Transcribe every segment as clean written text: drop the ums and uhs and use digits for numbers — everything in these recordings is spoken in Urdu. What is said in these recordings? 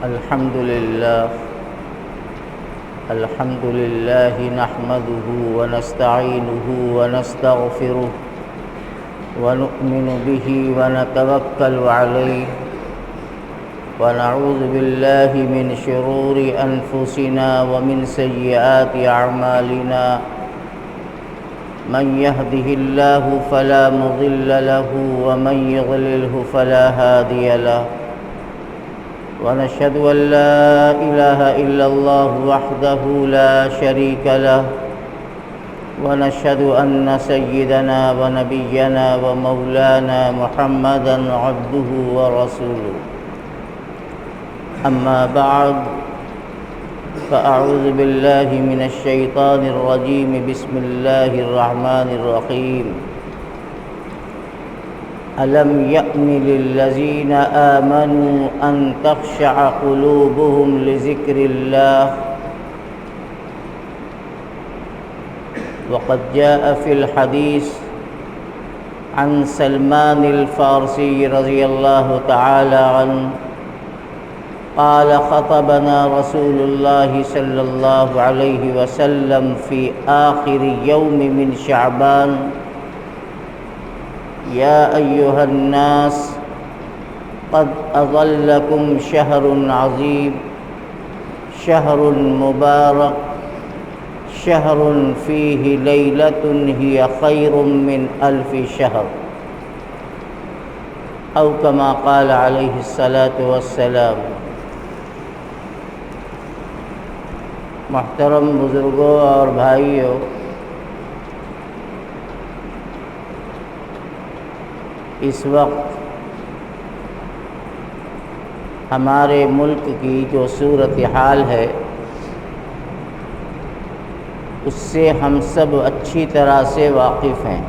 الحمد لله نحمده ونستعينه ونستغفره ونؤمن به ونتوكل عليه ونعوذ بالله من شرور أنفسنا ومن سيئات أعمالنا من يهده الله فلا مضل له ومن يضلله فلا هادي له ونشهد أن لا إله إلا الله وحده لا شريك له ونشهد أن سيدنا ونبينا ومولانا محمدا عبده ورسوله أما بعد فأعوذ بالله من الشيطان الرجيم بسم الله الرحمن الرحيم ألم يأن للذين آمنوا أن تخشع قلوبهم لذكر الله وقد جاء في الحديث عن سلمان الفارسي رضي الله تعالى عنه قال خطبنا رسول الله صلى الله عليه وسلم في آخر يوم من شعبان يا أيها الناس قد أظلكم شهر عظيم شهر مبارك شهر فيه ليلة هي خير من 1000 شهر أو كما قال عليه الصلاة والسلام۔ محترم بزرگوں اور بھائیوں، اس وقت ہمارے ملک کی جو صورتحال ہے اس سے ہم سب اچھی طرح سے واقف ہیں۔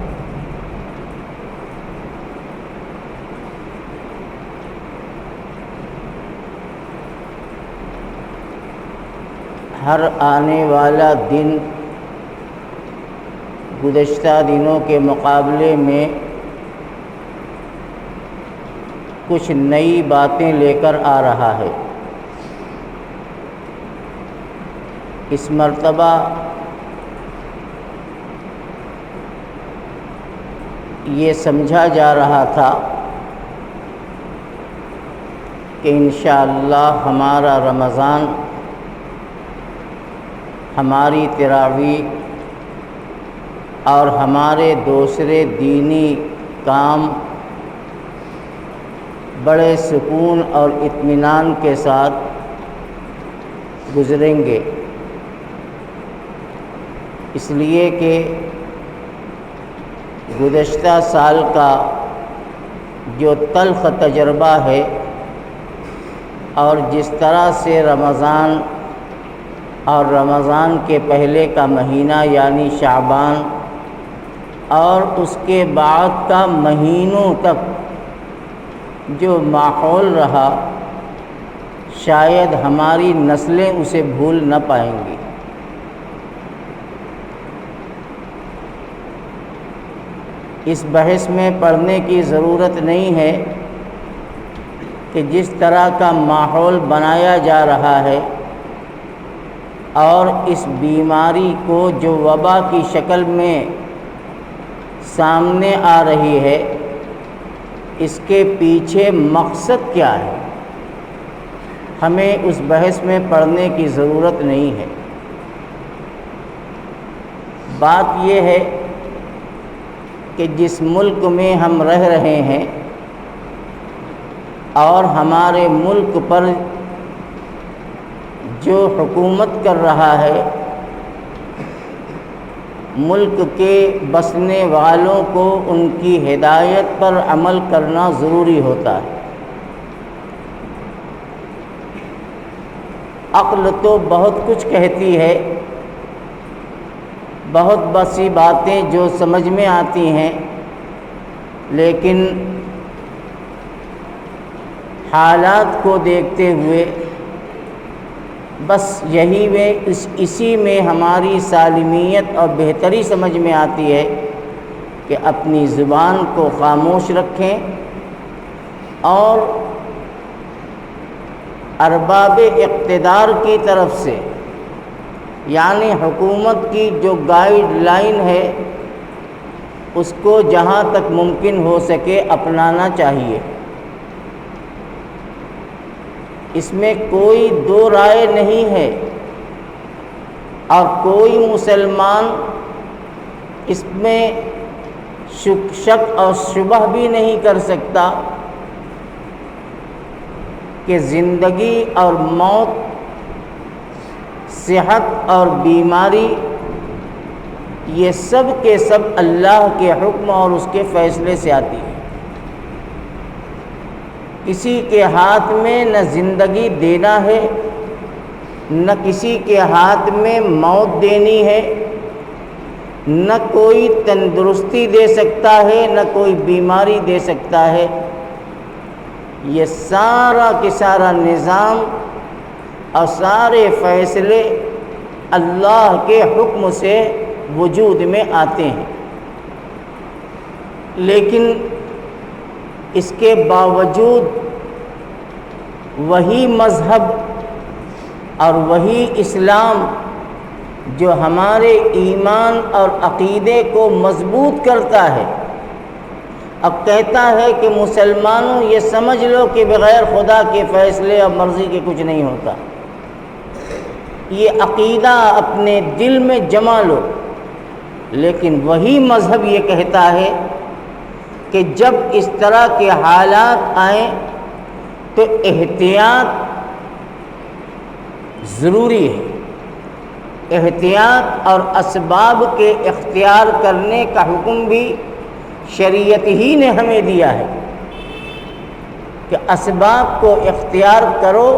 ہر آنے والا دن گزشتہ دنوں کے مقابلے میں کچھ نئی باتیں لے کر آ رہا ہے۔ اس مرتبہ یہ سمجھا جا رہا تھا کہ انشاءاللہ ہمارا رمضان، ہماری تراویح اور ہمارے دوسرے دینی کام بڑے سکون اور اطمینان کے ساتھ گزریں گے، اس لیے کہ گزشتہ سال کا جو تلخ تجربہ ہے اور جس طرح سے رمضان اور رمضان کے پہلے کا مہینہ یعنی شعبان اور اس کے بعد کا مہینوں تک جو ماحول رہا، شاید ہماری نسلیں اسے بھول نہ پائیں گی۔ اس بحث میں پڑھنے کی ضرورت نہیں ہے کہ جس طرح کا ماحول بنایا جا رہا ہے اور اس بیماری کو جو وبا کی شکل میں سامنے آ رہی ہے، اس کے پیچھے مقصد کیا ہے، ہمیں اس بحث میں پڑھنے کی ضرورت نہیں ہے۔ بات یہ ہے کہ جس ملک میں ہم رہ رہے ہیں اور ہمارے ملک پر جو حکومت کر رہا ہے، ملک کے بسنے والوں کو ان کی ہدایت پر عمل کرنا ضروری ہوتا ہے۔ عقل تو بہت کچھ کہتی ہے، بہت بسی باتیں جو سمجھ میں آتی ہیں، لیکن حالات کو دیکھتے ہوئے بس اسی میں ہماری سالمیت اور بہتری سمجھ میں آتی ہے کہ اپنی زبان کو خاموش رکھیں اور ارباب اقتدار کی طرف سے، یعنی حکومت کی جو گائیڈ لائن ہے اس کو جہاں تک ممکن ہو سکے اپنانا چاہیے۔ اس میں کوئی دو رائے نہیں ہے، اور کوئی مسلمان اس میں شک اور شبہ بھی نہیں کر سکتا کہ زندگی اور موت، صحت اور بیماری، یہ سب کے سب اللہ کے حکم اور اس کے فیصلے سے آتی ہے۔ کسی کے ہاتھ میں نہ زندگی دینا ہے، نہ کسی کے ہاتھ میں موت دینی ہے، نہ کوئی تندرستی دے سکتا ہے، نہ کوئی بیماری دے سکتا ہے۔ یہ سارا کے سارا نظام اور سارے فیصلے اللہ کے حکم سے وجود میں آتے ہیں، لیکن اس کے باوجود وہی مذہب اور وہی اسلام جو ہمارے ایمان اور عقیدے کو مضبوط کرتا ہے، اب کہتا ہے کہ مسلمانوں یہ سمجھ لو کہ بغیر خدا کے فیصلے اور مرضی کے کچھ نہیں ہوتا۔ یہ عقیدہ اپنے دل میں جما لو، لیکن وہی مذہب یہ کہتا ہے کہ جب اس طرح کے حالات آئیں تو احتیاط ضروری ہے۔ احتیاط اور اسباب کے اختیار کرنے کا حکم بھی شریعت ہی نے ہمیں دیا ہے کہ اسباب کو اختیار کرو،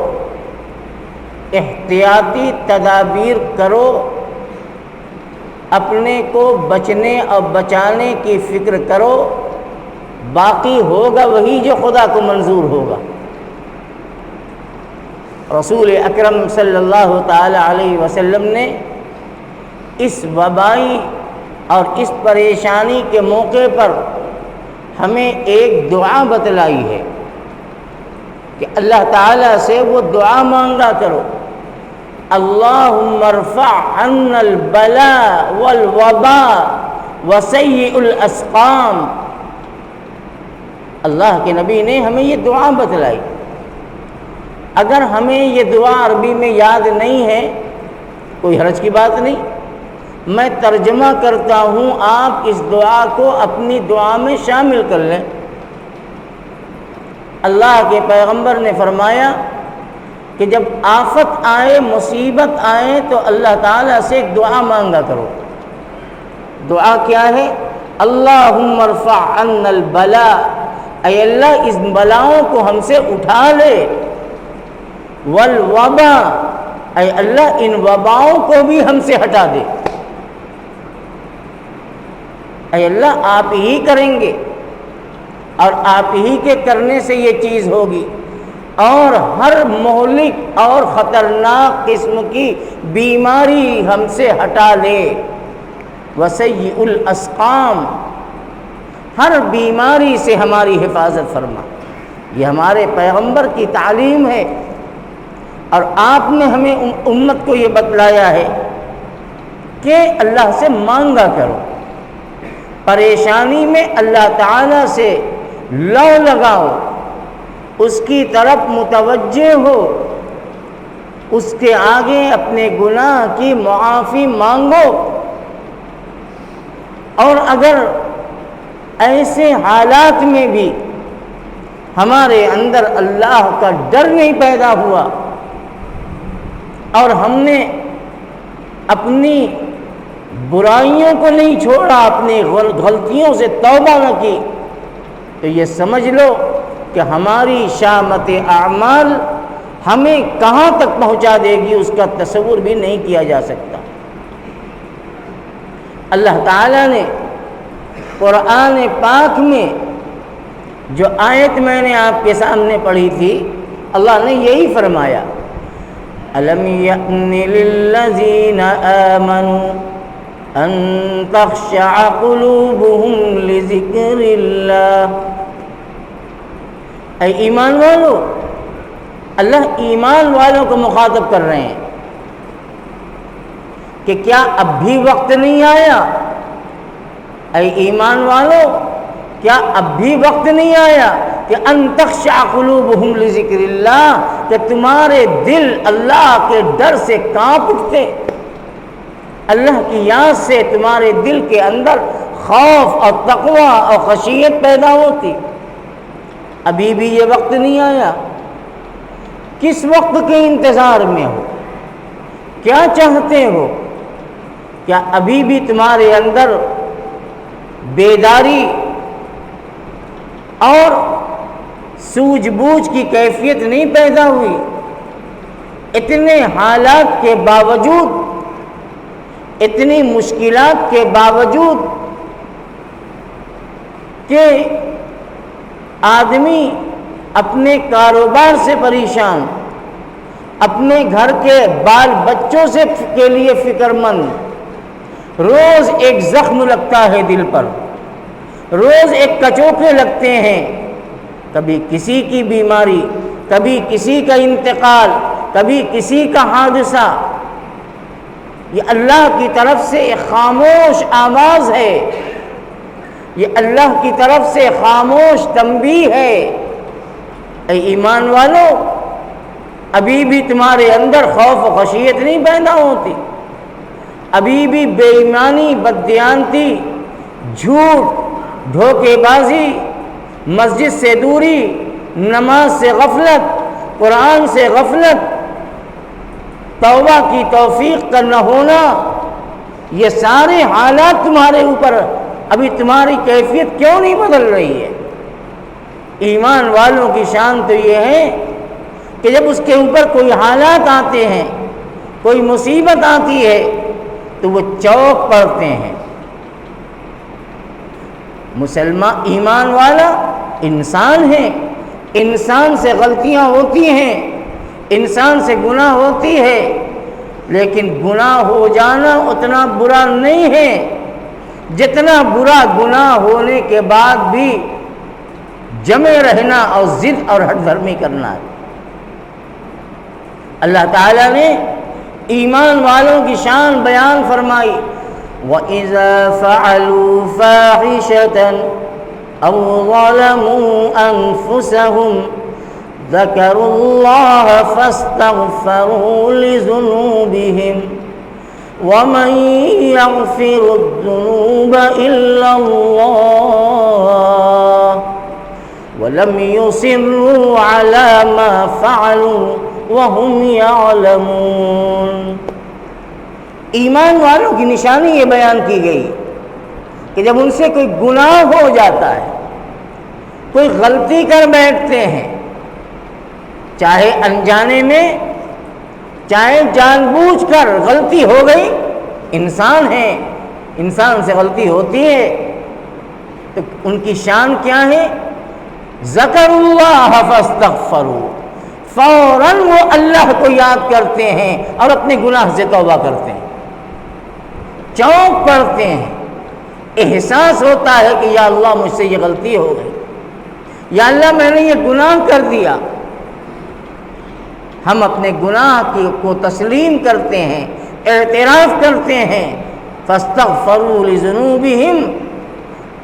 احتیاطی تدابیر کرو، اپنے کو بچنے اور بچانے کی فکر کرو، باقی ہوگا وہی جو خدا کو منظور ہوگا۔ رسول اکرم صلی اللہ تعالی علیہ وسلم نے اس وبائی اور اس پریشانی کے موقع پر ہمیں ایک دعا بتلائی ہے کہ اللہ تعالیٰ سے وہ دعا مانگا کرو، اللہم ارفع عنا البلاء والوباء وسیئ الاسقام۔ اللہ کے نبی نے ہمیں یہ دعا بتلائی۔ اگر ہمیں یہ دعا عربی میں یاد نہیں ہے کوئی حرج کی بات نہیں، میں ترجمہ کرتا ہوں، آپ اس دعا کو اپنی دعا میں شامل کر لیں۔ اللہ کے پیغمبر نے فرمایا کہ جب آفت آئے، مصیبت آئے تو اللہ تعالیٰ سے ایک دعا مانگا کرو۔ دعا کیا ہے؟ اللہم ارفع عنا البلاء، اے اللہ اس بلاؤں کو ہم سے اٹھا لے، والوباء، اے اللہ ان وباؤں کو بھی ہم سے ہٹا دے۔ اے اللہ آپ ہی کریں گے اور آپ ہی کے کرنے سے یہ چیز ہوگی، اور ہر مہلک اور خطرناک قسم کی بیماری ہم سے ہٹا لے۔ وسیئ الاسقام، ہر بیماری سے ہماری حفاظت فرما۔ یہ ہمارے پیغمبر کی تعلیم ہے، اور آپ نے ہمیں امت کو یہ بتلایا ہے کہ اللہ سے مانگا کرو، پریشانی میں اللہ تعالیٰ سے لو لگاؤ، اس کی طرف متوجہ ہو، اس کے آگے اپنے گناہ کی معافی مانگو، اور اگر ایسے حالات میں بھی ہمارے اندر اللہ کا ڈر نہیں پیدا ہوا اور ہم نے اپنی برائیوں کو نہیں چھوڑا، اپنی غلطیوں سے توبہ نہ کی، تو یہ سمجھ لو کہ ہماری شامت اعمال ہمیں کہاں تک پہنچا دے گی اس کا تصور بھی نہیں کیا جا سکتا۔ اللہ تعالیٰ نے قرآن پاک میں جو آیت میں نے آپ کے سامنے پڑھی تھی، اللہ نے یہی فرمایا، أَلَمْ يَأْنِ لِلَّذِينَ آمَنُوا أَن تَخْشَعَ قُلُوبُهُمْ لِذِكْرِ اللَّهِ۔ اے ایمان والو، اللہ ایمان والوں کو مخاطب کر رہے ہیں کہ کیا اب بھی وقت نہیں آیا؟ اے ایمان والو، کیا اب بھی وقت نہیں آیا کہ ان تخشع قلوبہم لذکر اللہ، کہ تمہارے دل اللہ کے ڈر سے کانپ اٹھتے، اللہ کی یاد سے تمہارے دل کے اندر خوف اور تقوی اور خشیت پیدا ہوتی؟ ابھی بھی یہ وقت نہیں آیا؟ کس وقت کے انتظار میں ہو؟ کیا چاہتے ہو؟ کیا ابھی بھی تمہارے اندر بیداری اور سوجھ بوجھ کی کیفیت نہیں پیدا ہوئی؟ اتنے حالات کے باوجود، اتنی مشکلات کے باوجود کہ آدمی اپنے کاروبار سے پریشان، اپنے گھر کے بال بچوں سے کے لیے فکر مند، روز ایک زخم لگتا ہے دل پر، روز ایک کچوکے لگتے ہیں، کبھی کسی کی بیماری، کبھی کسی کا انتقال، کبھی کسی کا حادثہ، یہ اللہ کی طرف سے ایک خاموش آواز ہے، یہ اللہ کی طرف سے خاموش تنبیہ ہے۔ اے ایمان والو، ابھی بھی تمہارے اندر خوف و خشیت نہیں پیدا ہوتی؟ ابھی بھی بے ایمانی، بددیانتی، جھوٹ، دھوکے بازی، مسجد سے دوری، نماز سے غفلت، قرآن سے غفلت، توبہ کی توفیق کا نہ ہونا، یہ سارے حالات تمہارے اوپر، ابھی تمہاری کیفیت کیوں نہیں بدل رہی ہے؟ ایمان والوں کی شان تو یہ ہے کہ جب اس کے اوپر کوئی حالات آتے ہیں، کوئی مصیبت آتی ہے تو وہ چوک پڑتے ہیں۔ مسلمان ایمان والا انسان ہے، انسان سے غلطیاں ہوتی ہیں، انسان سے گناہ ہوتی ہے، لیکن گناہ ہو جانا اتنا برا نہیں ہے جتنا برا گناہ ہونے کے بعد بھی جمے رہنا اور ضد اور ہٹ دھرمی کرنا ہے۔ اللہ تعالیٰ نے ایمان والوں کی شان بیان فرمائی، وَإِذَا فَعَلُوا فَاحِشَةً أَوْ ظَلَمُوا أَنفُسَهُمْ ذَكَرُوا اللَّهَ فَاسْتَغْفَرُوا لِذُنُوبِهِمْ وَمَنْ يَغْفِرُ الذُّنُوبَ إِلَّا اللَّهُ وَلَمْ يُصِرُّوا عَلَى مَا فَعَلُوا وَهُمْ يَعْلَمُونَ۔ ایمان والوں کی نشانی یہ بیان کی گئی کہ جب ان سے کوئی گناہ ہو جاتا ہے، کوئی غلطی کر بیٹھتے ہیں، چاہے انجانے میں، چاہے جان بوجھ کر غلطی ہو گئی، انسان ہے، انسان سے غلطی ہوتی ہے، تو ان کی شان کیا ہے؟ ذکر اللہ فاستغفروا، فوراً وہ اللہ کو یاد کرتے ہیں اور اپنے گناہ سے توبہ کرتے ہیں، چونک پڑتے ہیں، احساس ہوتا ہے کہ یا اللہ مجھ سے یہ غلطی ہو گئی، یا اللہ میں نے یہ گناہ کر دیا۔ ہم اپنے گناہ کو تسلیم کرتے ہیں، اعتراف کرتے ہیں، فاستغفروا لذنوبہم،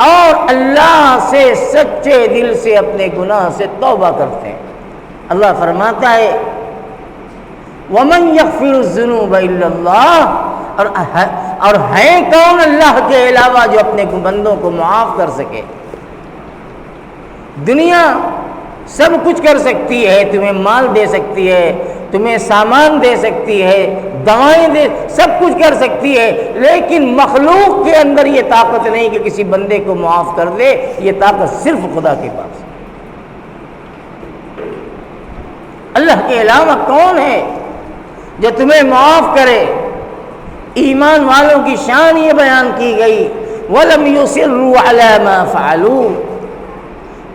اور اللہ سے سچے دل سے اپنے گناہ سے توبہ کرتے ہیں۔ اللہ فرماتا ہے وَمَنْ يَغْفِرُ الذُّنُوبَ إِلَّا اللَّهُ، اور ہے کون اللہ کے علاوہ جو اپنے بندوں کو معاف کر سکے؟ دنیا سب کچھ کر سکتی ہے، تمہیں مال دے سکتی ہے، تمہیں سامان دے سکتی ہے، دوائیں دے، سب کچھ کر سکتی ہے، لیکن مخلوق کے اندر یہ طاقت نہیں کہ کسی بندے کو معاف کر دے، یہ طاقت صرف خدا کے پاس۔ اللہ کے علاوہ کون ہے جو تمہیں معاف کرے؟ ایمان والوں کی شان یہ بیان کی گئی، وَلَمْ يُصِرُّوا عَلَى مَا فَعَلُوا،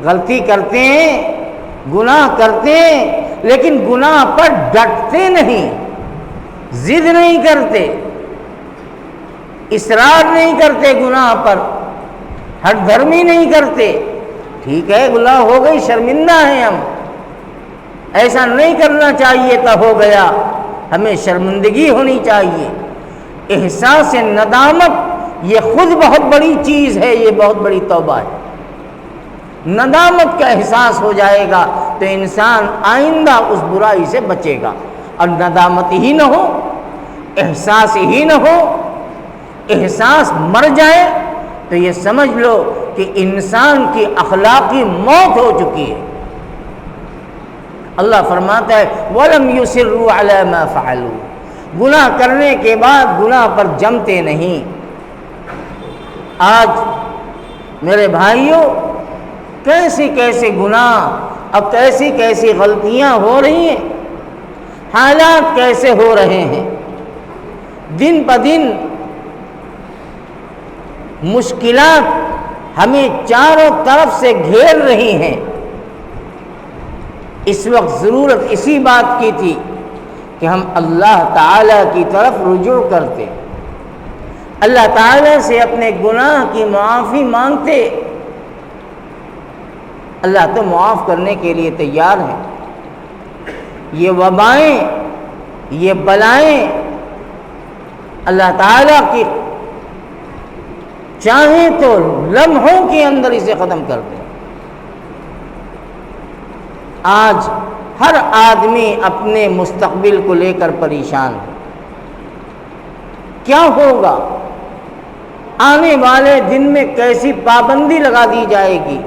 غلطی کرتے ہیں، گناہ کرتے ہیں، لیکن گناہ پر ڈٹتے نہیں، ضد نہیں کرتے، اصرار نہیں کرتے گناہ پر، ہٹ دھرمی نہیں کرتے۔ ٹھیک ہے، گناہ ہو گئی، شرمندہ ہیں ہم، ایسا نہیں کرنا چاہیے تھا، ہو گیا، ہمیں شرمندگی ہونی چاہیے۔ احساس ندامت یہ خود بہت بڑی چیز ہے، یہ بہت بڑی توبہ ہے۔ ندامت کا احساس ہو جائے گا تو انسان آئندہ اس برائی سے بچے گا، اور ندامت ہی نہ ہو، احساس ہی نہ ہو، احساس مر جائے تو یہ سمجھ لو کہ انسان کی اخلاقی موت ہو چکی ہے۔ اللہ فرماتا ہے وَلَمْ يُصِرُّوا عَلَى مَا فَعَلُوا، گناہ کرنے کے بعد گناہ پر جمتے نہیں۔ آج میرے بھائیوں کیسے کیسے گناہ اور کیسی کیسی غلطیاں ہو رہی ہیں، حالات کیسے ہو رہے ہیں، دن بدن مشکلات ہمیں چاروں طرف سے گھیر رہی ہیں۔ اس وقت ضرورت اسی بات کی تھی کہ ہم اللہ تعالیٰ کی طرف رجوع کرتے، اللہ تعالیٰ سے اپنے گناہ کی معافی مانگتے۔ اللہ تو معاف کرنے کے لیے تیار ہے۔ یہ وبائیں، یہ بلائیں اللہ تعالیٰ کی چاہیں تو لمحوں کے اندر اسے ختم کر دیں۔ آج ہر آدمی اپنے مستقبل کو لے کر پریشان ہے، کیا ہوگا، آنے والے دن میں کیسی پابندی لگا دی جائے گی،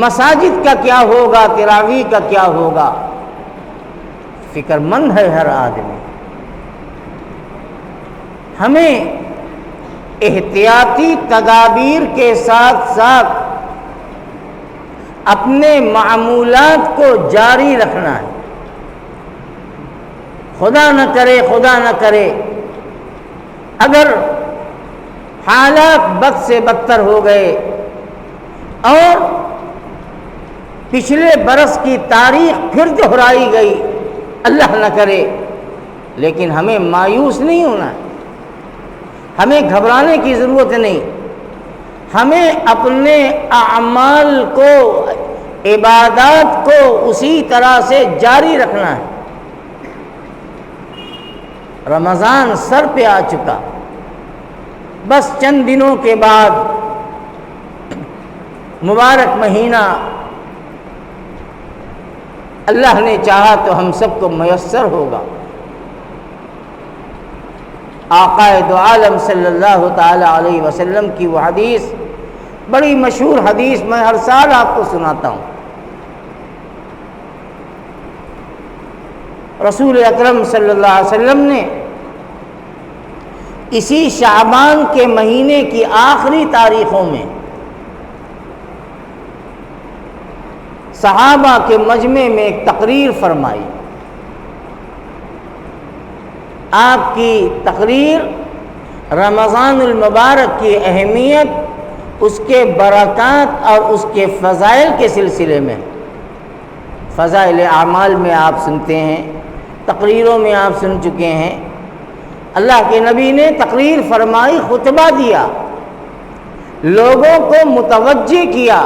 مساجد کا کیا ہوگا، تراویح کا کیا ہوگا، فکر مند ہے ہر آدمی۔ ہمیں احتیاطی تدابیر کے ساتھ ساتھ اپنے معمولات کو جاری رکھنا ہے۔ خدا نہ کرے اگر حالات بد سے بدتر ہو گئے اور پچھلے برس کی تاریخ پھر دہرائی گئی، اللہ نہ کرے، لیکن ہمیں مایوس نہیں ہونا، ہمیں گھبرانے کی ضرورت نہیں۔ ہمیں اپنے اعمال کو، عبادات کو اسی طرح سے جاری رکھنا ہے۔ رمضان سر پہ آ چکا، بس چند دنوں کے بعد مبارک مہینہ اللہ نے چاہا تو ہم سب کو میسر ہوگا۔ آقا دو عالم صلی اللہ تعالی علیہ وسلم کی وہ حدیث، بڑی مشہور حدیث، میں ہر سال آپ کو سناتا ہوں۔ رسول اکرم صلی اللہ علیہ وسلم نے اسی شعبان کے مہینے کی آخری تاریخوں میں صحابہ کے مجمع میں ایک تقریر فرمائی۔ آپ کی تقریر رمضان المبارک کی اہمیت، اس کے برکات اور اس کے فضائل کے سلسلے میں، فضائل اعمال میں آپ سنتے ہیں، تقریروں میں آپ سن چکے ہیں۔ اللہ کے نبی نے تقریر فرمائی، خطبہ دیا، لوگوں کو متوجہ کیا،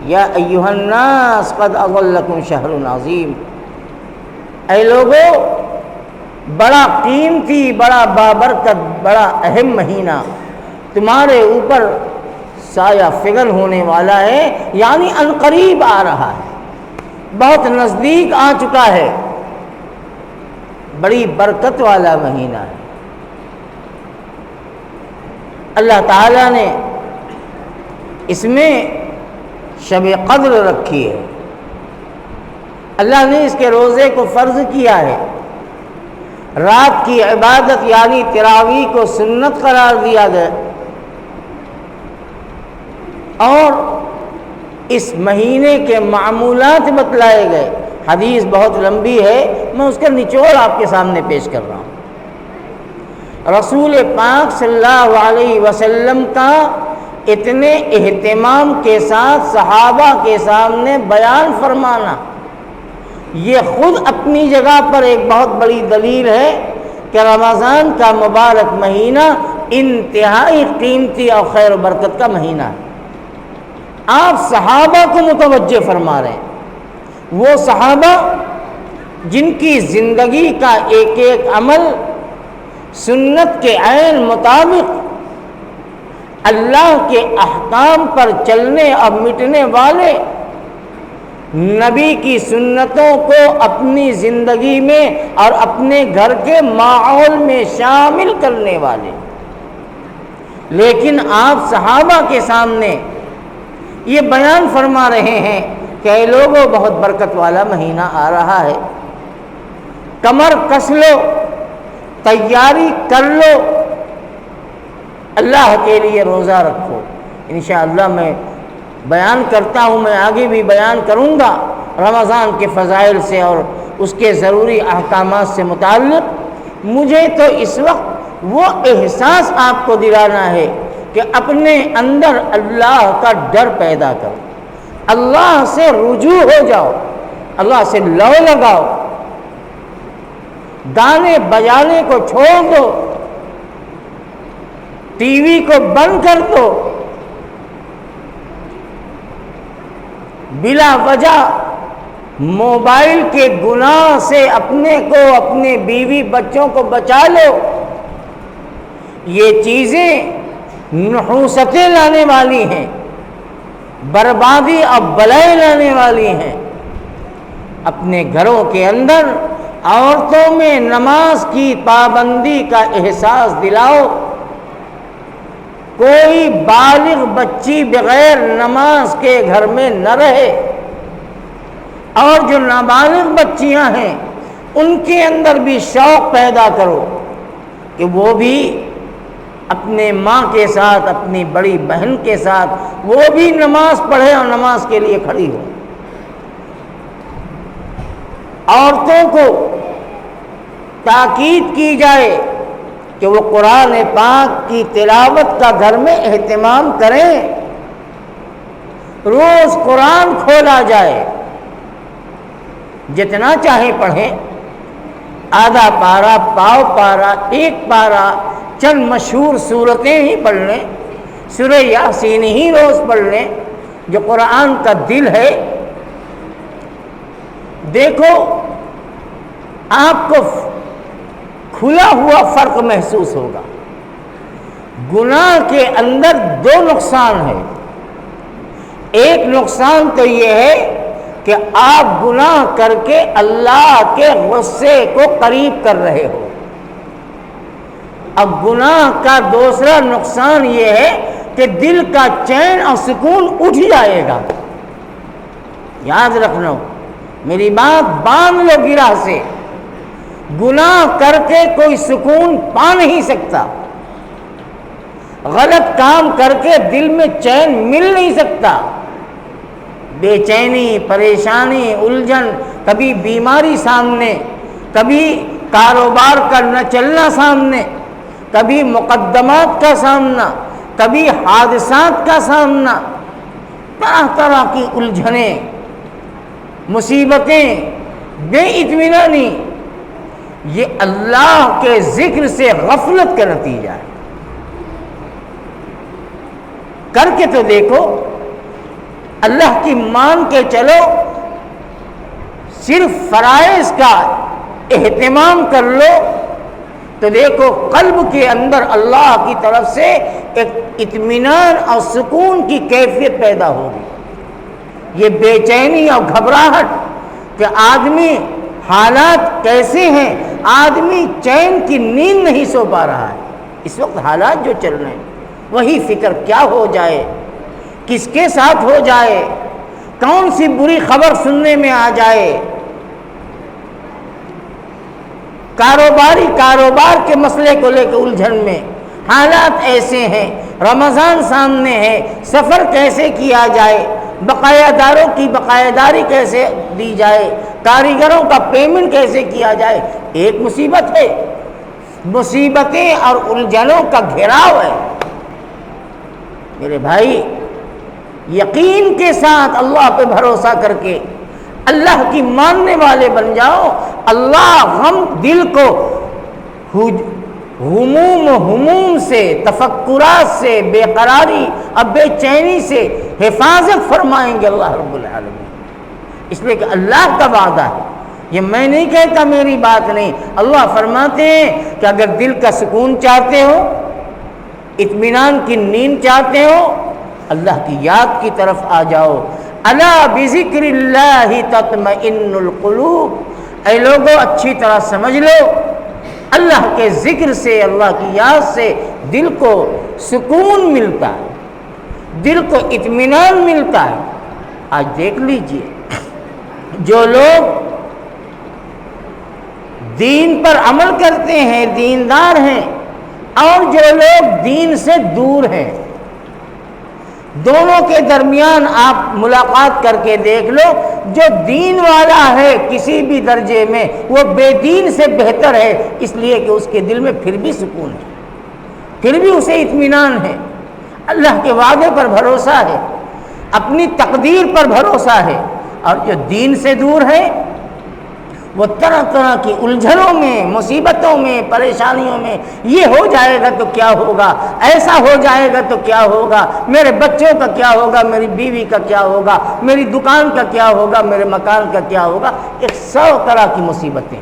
یا ایھا الناس قد اضلکم شہر عظیم، اے لوگوں، بڑا قیمتی، بڑا بابرکت، بڑا اہم مہینہ تمہارے اوپر سایہ فگن ہونے والا ہے، یعنی عنقریب آ رہا ہے، بہت نزدیک آ چکا ہے، بڑی برکت والا مہینہ ہے۔ اللہ تعالیٰ نے اس میں شب قدر رکھی ہے، اللہ نے اس کے روزے کو فرض کیا ہے، رات کی عبادت یعنی تراویح کو سنت قرار دیا گیا، اور اس مہینے کے معمولات بتلائے گئے۔ حدیث بہت لمبی ہے، میں اس کا نچوڑ آپ کے سامنے پیش کر رہا ہوں۔ رسول پاک صلی اللہ علیہ وسلم کا اتنے اہتمام کے ساتھ صحابہ کے سامنے بیان فرمانا، یہ خود اپنی جگہ پر ایک بہت بڑی دلیل ہے کہ رمضان کا مبارک مہینہ انتہائی قیمتی اور خیر و برکت کا مہینہ ہے۔ آپ صحابہ کو متوجہ فرما رہے ہیں، وہ صحابہ جن کی زندگی کا ایک ایک عمل سنت کے عین مطابق اللہ کے احکام پر چلنے اور مٹنے والے، نبی کی سنتوں کو اپنی زندگی میں اور اپنے گھر کے ماحول میں شامل کرنے والے۔ لیکن آپ صحابہ کے سامنے یہ بیان فرما رہے ہیں کہ اے لوگوں، بہت برکت والا مہینہ آ رہا ہے، کمر کس لو، تیاری کر لو، اللہ کے لیے روزہ رکھو۔ انشاءاللہ میں بیان کرتا ہوں، میں آگے بھی بیان کروں گا رمضان کے فضائل سے اور اس کے ضروری احکامات سے متعلق۔ مجھے تو اس وقت وہ احساس آپ کو دلانا ہے کہ اپنے اندر اللہ کا ڈر پیدا کرو، اللہ سے رجوع ہو جاؤ، اللہ سے لو لگاؤ، گانے بجانے کو چھوڑ دو، ٹی وی کو بند کر دو، بلا وجہ موبائل کے گناہ سے اپنے کو، اپنے بیوی بچوں کو بچا لو۔ یہ چیزیں نحوستیں لانے والی ہیں، بربادی اور بلائیں لانے والی ہیں۔ اپنے گھروں کے اندر عورتوں میں نماز کی پابندی کا احساس دلاؤ۔ کوئی بالغ بچی بغیر نماز کے گھر میں نہ رہے، اور جو نابالغ بچیاں ہیں ان کے اندر بھی شوق پیدا کرو کہ وہ بھی اپنے ماں کے ساتھ، اپنی بڑی بہن کے ساتھ وہ بھی نماز پڑھے اور نماز کے لیے کھڑی ہو۔ عورتوں کو تاکید کی جائے کہ وہ قرآن پاک کی تلاوت کا گھر میں اہتمام کریں، روز قرآن کھولا جائے، جتنا چاہے پڑھیں، آدھا پارہ، پاؤ پارہ، ایک پارہ، چند مشہور سورتیں ہی پڑھ لیں، سورہ یاسین ہی روز پڑھ لیں جو قرآن کا دل ہے۔ دیکھو آپ کو کھلا ہوا فرق محسوس ہوگا۔ گناہ کے اندر دو نقصان ہے۔ ایک نقصان تو یہ ہے کہ آپ گناہ کر کے اللہ کے غصے کو قریب کر رہے ہو۔ اب گناہ کا دوسرا نقصان یہ ہے کہ دل کا چین اور سکون اٹھ جائے گا۔ یاد رکھنا، میری بات باندھ لو گرہ سے، گناہ کر کے کوئی سکون پا نہیں سکتا، غلط کام کر کے دل میں چین مل نہیں سکتا۔ بے چینی، پریشانی، الجھن، کبھی بیماری سامنے، کبھی کاروبار کا نہ چلنا سامنے، کبھی مقدمات کا سامنا، کبھی حادثات کا سامنا، طرح طرح کی الجھنیں، مصیبتیں، بے اطمینانی، یہ اللہ کے ذکر سے غفلت کا نتیجہ ہے۔ کر کے تو دیکھو، اللہ کی مان کے چلو، صرف فرائض کا اہتمام کر لو تو دیکھو قلب کے اندر اللہ کی طرف سے ایک اطمینان اور سکون کی کیفیت پیدا ہوگی۔ یہ بے چینی اور گھبراہٹ کہ آدمی حالات کیسے ہیں، آدمی چین کی نیند نہیں سو پا رہا ہے، اس وقت حالات جو چل رہے ہیں وہی فکر کیا ہو جائے، کس کے ساتھ ہو جائے، کون سی بری خبر سننے میں آ جائے، کاروبار کے مسئلے کو لے کے الجھن میں، حالات ایسے ہیں، رمضان سامنے ہے، سفر کیسے کیا جائے، بقایا داروں کی بقایا داری کیسے دی جائے، کاریگروں کا پیمنٹ کیسے کیا جائے، ایک مصیبت ہے، مصیبتیں اور الجھنوں کا گھیراؤ ہے۔ میرے بھائی، یقین کے ساتھ اللہ پہ بھروسہ کر کے اللہ کی ماننے والے بن جاؤ، اللہ غم دل کو ہموم سے، تفکرات سے، بے قراری اور بے چینی سے حفاظت فرمائیں گے اللہ رب العالمین۔ اس لیے کہ اللہ کا وعدہ ہے، یہ میں نہیں کہتا، میری بات نہیں، اللہ فرماتے ہیں کہ اگر دل کا سکون چاہتے ہو، اطمینان کی نیند چاہتے ہو، اللہ کی یاد کی طرف آ جاؤ۔ الا بذکر اللہ تطمئن القلوب، اے لوگو اچھی طرح سمجھ لو، اللہ کے ذکر سے، اللہ کی یاد سے دل کو سکون ملتا ہے، دل کو اطمینان ملتا ہے۔ آج دیکھ لیجئے، جو لوگ دین پر عمل کرتے ہیں، دیندار ہیں، اور جو لوگ دین سے دور ہیں، دونوں کے درمیان آپ ملاقات کر کے دیکھ لو، جو دین والا ہے کسی بھی درجے میں، وہ بے دین سے بہتر ہے، اس لیے کہ اس کے دل میں پھر بھی سکون ہے، پھر بھی اسے اطمینان ہے، اللہ کے وعدے پر بھروسہ ہے، اپنی تقدیر پر بھروسہ ہے۔ اور جو دین سے دور ہے وہ طرح طرح کی الجھنوں میں، مصیبتوں میں، پریشانیوں میں، یہ ہو جائے گا تو کیا ہوگا، ایسا ہو جائے گا تو کیا ہوگا، میرے بچوں کا کیا ہوگا، میری بیوی کا کیا ہوگا، میری دکان کا کیا ہوگا، میرے مکان کا کیا ہوگا، 100 طرح کی مصیبتیں۔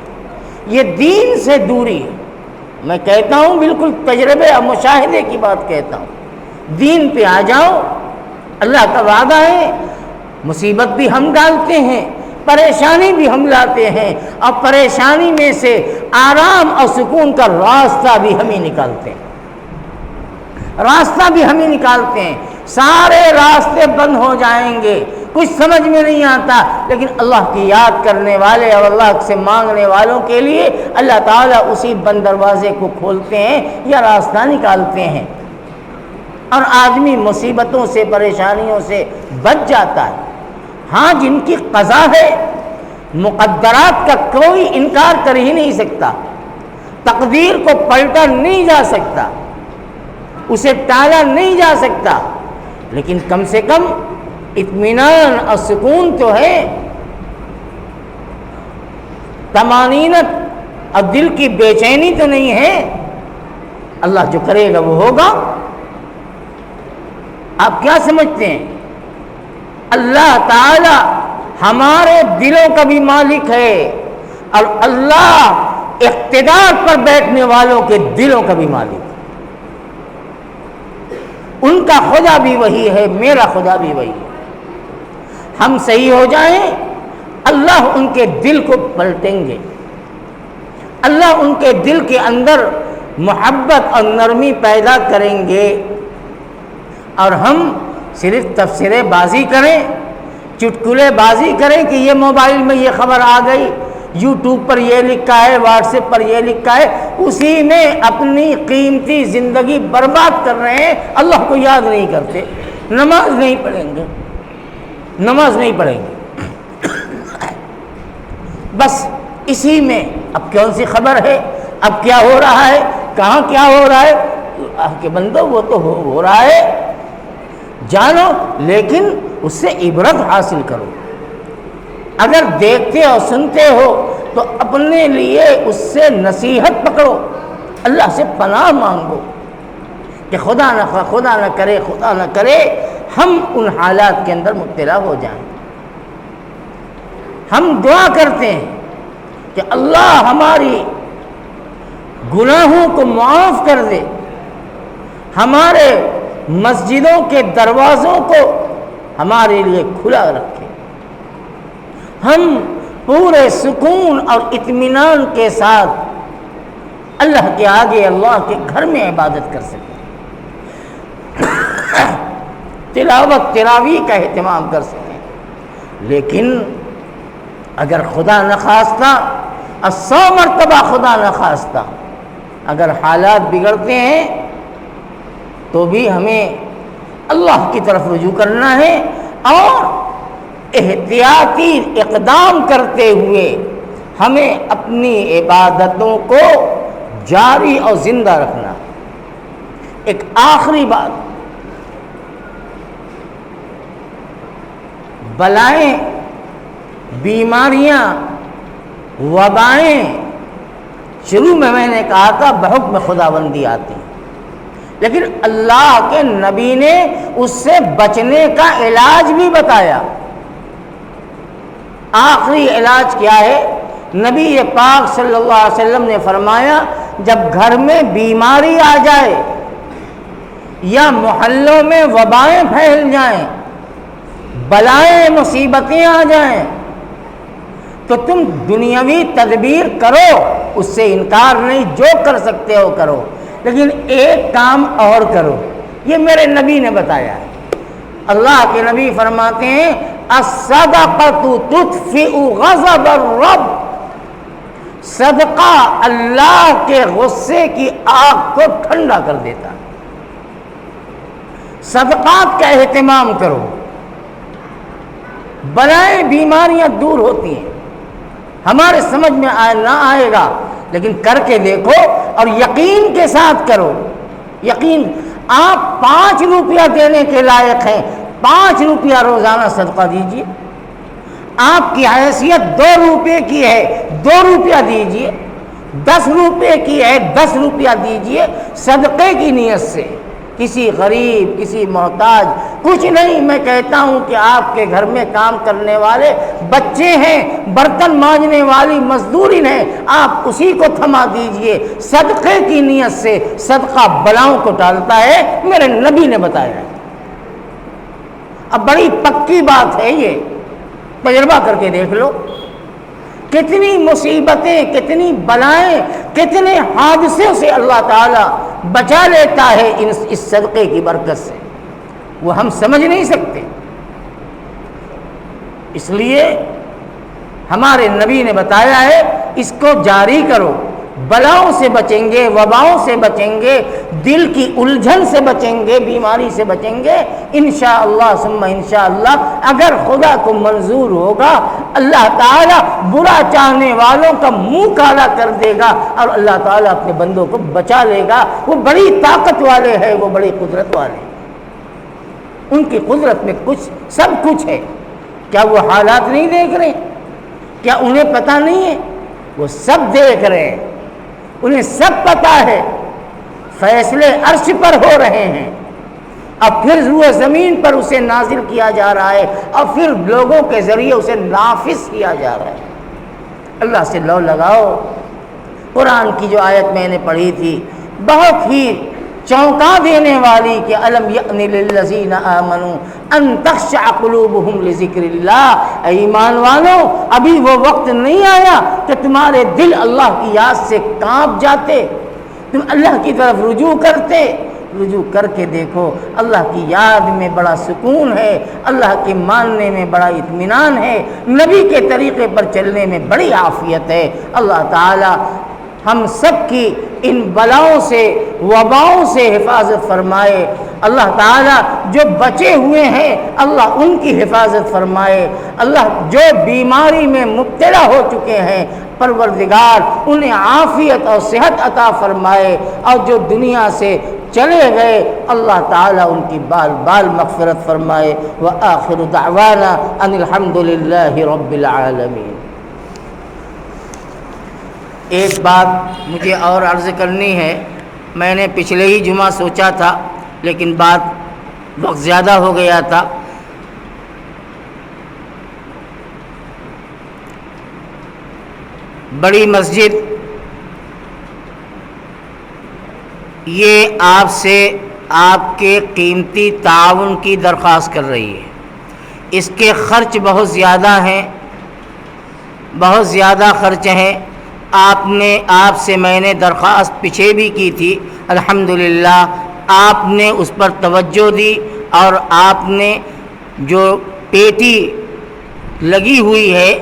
یہ دین سے دوری ہے۔ میں کہتا ہوں، بالکل تجربے اور مشاہدے کی بات کہتا ہوں، دین پہ آ جاؤ، اللہ کا وعدہ ہے، مصیبت بھی ہم ڈالتے ہیں، پریشانی بھی ہم لاتے ہیں، اور پریشانی میں سے آرام اور سکون کا راستہ بھی ہم ہی نکالتے ہیں، راستہ بھی ہم ہی نکالتے ہیں۔ سارے راستے بند ہو جائیں گے، کچھ سمجھ میں نہیں آتا، لیکن اللہ کی یاد کرنے والے اور اللہ سے مانگنے والوں کے لیے اللہ تعالیٰ اسی بند دروازے کو کھولتے ہیں یا راستہ نکالتے ہیں، اور آدمی مصیبتوں سے، پریشانیوں سے بچ جاتا ہے۔ ہاں، جن کی قضا ہے، مقدرات کا کوئی انکار کر ہی نہیں سکتا، تقدیر کو پلٹا نہیں جا سکتا، اسے ٹالا نہیں جا سکتا، لیکن کم سے کم اطمینان اور سکون تو ہے، طمانینت اور دل کی بے چینی تو نہیں ہے۔ اللہ جو کرے گا وہ ہوگا۔ آپ کیا سمجھتے ہیں؟ اللہ تعالی ہمارے دلوں کا بھی مالک ہے، اور اللہ اقتدار پر بیٹھنے والوں کے دلوں کا بھی مالک ہے۔ ان کا خدا بھی وہی ہے، میرا خدا بھی وہی ہے۔ ہم صحیح ہو جائیں، اللہ ان کے دل کو پلٹیں گے، اللہ ان کے دل کے اندر محبت اور نرمی پیدا کریں گے، اور ہم صرف تفسیرے بازی کریں، چٹکلے بازی کریں کہ یہ موبائل میں یہ خبر آ گئی، یوٹیوب پر یہ لکھا ہے، واٹس ایپ پر یہ لکھا ہے، اسی میں اپنی قیمتی زندگی برباد کر رہے ہیں، اللہ کو یاد نہیں کرتے، نماز نہیں پڑھیں گے، نماز نہیں پڑھیں گے، بس اسی میں اب کون سی خبر ہے، اب کیا ہو رہا ہے، کہاں کیا ہو رہا ہے، اللہ کے بندو وہ تو ہو رہا ہے، جانو، لیکن اس سے عبرت حاصل کرو۔ اگر دیکھتے اور سنتے ہو تو اپنے لیے اس سے نصیحت پکڑو، اللہ سے پناہ مانگو کہ خدا نہ کرے ہم ان حالات کے اندر مبتلا ہو جائیں۔ ہم دعا کرتے ہیں کہ اللہ ہماری گناہوں کو معاف کر دے، ہمارے مسجدوں کے دروازوں کو ہمارے لیے کھلا رکھے، ہم پورے سکون اور اطمینان کے ساتھ اللہ کے آگے، اللہ کے گھر میں عبادت کر سکیں، تلاوت تراویح کا اہتمام کر سکیں۔ لیکن اگر خدا نخواستہ، 100 مرتبہ خدا نخواستہ اگر حالات بگڑتے ہیں تو بھی ہمیں اللہ کی طرف رجوع کرنا ہے، اور احتیاطی اقدام کرتے ہوئے ہمیں اپنی عبادتوں کو جاری اور زندہ رکھنا۔ ایک آخری بات، بلائیں، بیماریاں، وبائیں شروع میں نے کہا تھا بحکم خداوندی آتی، لیکن اللہ کے نبی نے اس سے بچنے کا علاج بھی بتایا۔ آخری علاج کیا ہے؟ نبی پاک صلی اللہ علیہ وسلم نے فرمایا جب گھر میں بیماری آ جائے یا محلوں میں وبائیں پھیل جائیں، بلائیں مصیبتیں آ جائیں، تو تم دنیاوی تدبیر کرو، اس سے انکار نہیں، جو کر سکتے ہو کرو، لیکن ایک کام اور کرو، یہ میرے نبی نے بتایا ہے۔ اللہ کے نبی فرماتے ہیں الصدقۃ تطفئ غضب الرب، صدقہ اللہ کے غصے کی آگ کو ٹھنڈا کر دیتا ہے۔ صدقات کا اہتمام کرو، بلائیں بیماریاں دور ہوتی ہیں۔ ہمارے سمجھ میں نہ آئے گا لیکن کر کے دیکھو اور یقین کے ساتھ کرو۔ یقین، آپ 5 روپیہ دینے کے لائق ہیں، 5 روپیہ روزانہ صدقہ دیجیے۔ آپ کی حیثیت 2 روپے کی ہے، 2 روپیہ دیجیے۔ 10 روپے کی ہے، 10 روپیہ دیجیے، صدقے کی نیت سے۔ کسی غریب، کسی محتاج، کچھ نہیں۔ میں کہتا ہوں کہ آپ کے گھر میں کام کرنے والے بچے ہیں، برتن مانجنے والی مزدوری ہیں، آپ اسی کو تھما دیجئے صدقے کی نیت سے۔ صدقہ بلاؤں کو ٹالتا ہے، میرے نبی نے بتایا ہے۔ اب بڑی پکی بات ہے، یہ تجربہ کر کے دیکھ لو، کتنی مصیبتیں، کتنی بلائیں، کتنے حادثوں سے اللہ تعالیٰ بچا لیتا ہے اس صدقے کی برکت سے، وہ ہم سمجھ نہیں سکتے۔ اس لیے ہمارے نبی نے بتایا ہے اس کو جاری کرو، بلاؤں سے بچیں گے، وباؤں سے بچیں گے، دل کی الجھن سے بچیں گے، بیماری سے بچیں گے انشاءاللہ ثم انشاءاللہ۔ اگر خدا کو منظور ہوگا اللہ تعالیٰ برا چاہنے والوں کا منہ کالا کر دے گا اور اللہ تعالیٰ اپنے بندوں کو بچا لے گا۔ وہ بڑی طاقت والے ہیں، وہ بڑی قدرت والے ہیں، ان کی قدرت میں سب کچھ ہے۔ کیا وہ حالات نہیں دیکھ رہے؟ کیا انہیں پتہ نہیں ہے؟ وہ سب دیکھ رہے ہیں، انہیں سب پتہ ہے۔ فیصلے عرش پر ہو رہے ہیں، اب پھر روئے زمین پر اسے نازل کیا جا رہا ہے، اور پھر لوگوں کے ذریعے اسے نافذ کیا جا رہا ہے۔ اللہ سے لو لگاؤ۔ قرآن کی جو آیت میں نے پڑھی تھی بہت ہی چونکا دینے والی کہ الم یأن للذین آمنوا ان تخشع قلوبہم لذکر اللہ، اے ایمان والو ابھی وہ وقت نہیں آیا کہ تمہارے دل اللہ کی یاد سے کانپ جاتے، تم اللہ کی طرف رجوع کرتے۔ رجوع کر کے دیکھو، اللہ کی یاد میں بڑا سکون ہے، اللہ کے ماننے میں بڑا اطمینان ہے، نبی کے طریقے پر چلنے میں بڑی عافیت ہے۔ اللہ تعالی ہم سب کی ان بلاؤں سے، وباؤں سے حفاظت فرمائے۔ اللہ تعالیٰ جو بچے ہوئے ہیں اللہ ان کی حفاظت فرمائے۔ اللہ جو بیماری میں مبتلا ہو چکے ہیں پروردگار انہیں عافیت اور صحت عطا فرمائے، اور جو دنیا سے چلے گئے اللہ تعالیٰ ان کی بال بال مغفرت فرمائے۔ وآخر دعوانا ان الحمد للہ رب العالمین۔ ایک بات مجھے اور عرض کرنی ہے، میں نے پچھلے ہی جمعہ سوچا تھا لیکن وقت زیادہ ہو گیا تھا۔ بڑی مسجد یہ آپ سے آپ کے قیمتی تعاون کی درخواست کر رہی ہے۔ اس کے خرچ بہت زیادہ ہیں، بہت زیادہ خرچ ہیں۔ آپ سے میں نے درخواست پیچھے بھی کی تھی، الحمدللہ آپ نے اس پر توجہ دی، اور آپ نے جو پیٹی لگی ہوئی ہے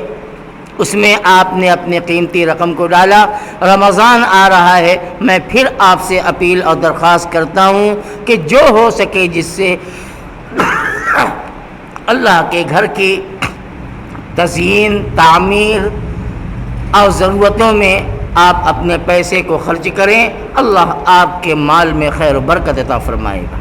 اس میں آپ نے اپنے قیمتی رقم کو ڈالا۔ رمضان آ رہا ہے، میں پھر آپ سے اپیل اور درخواست کرتا ہوں کہ جو ہو سکے جس سے اللہ کے گھر کی تزئین، تعمیر اور ضرورتوں میں آپ اپنے پیسے کو خرچ کریں، اللہ آپ کے مال میں خیر و برکت عطا فرمائے گا۔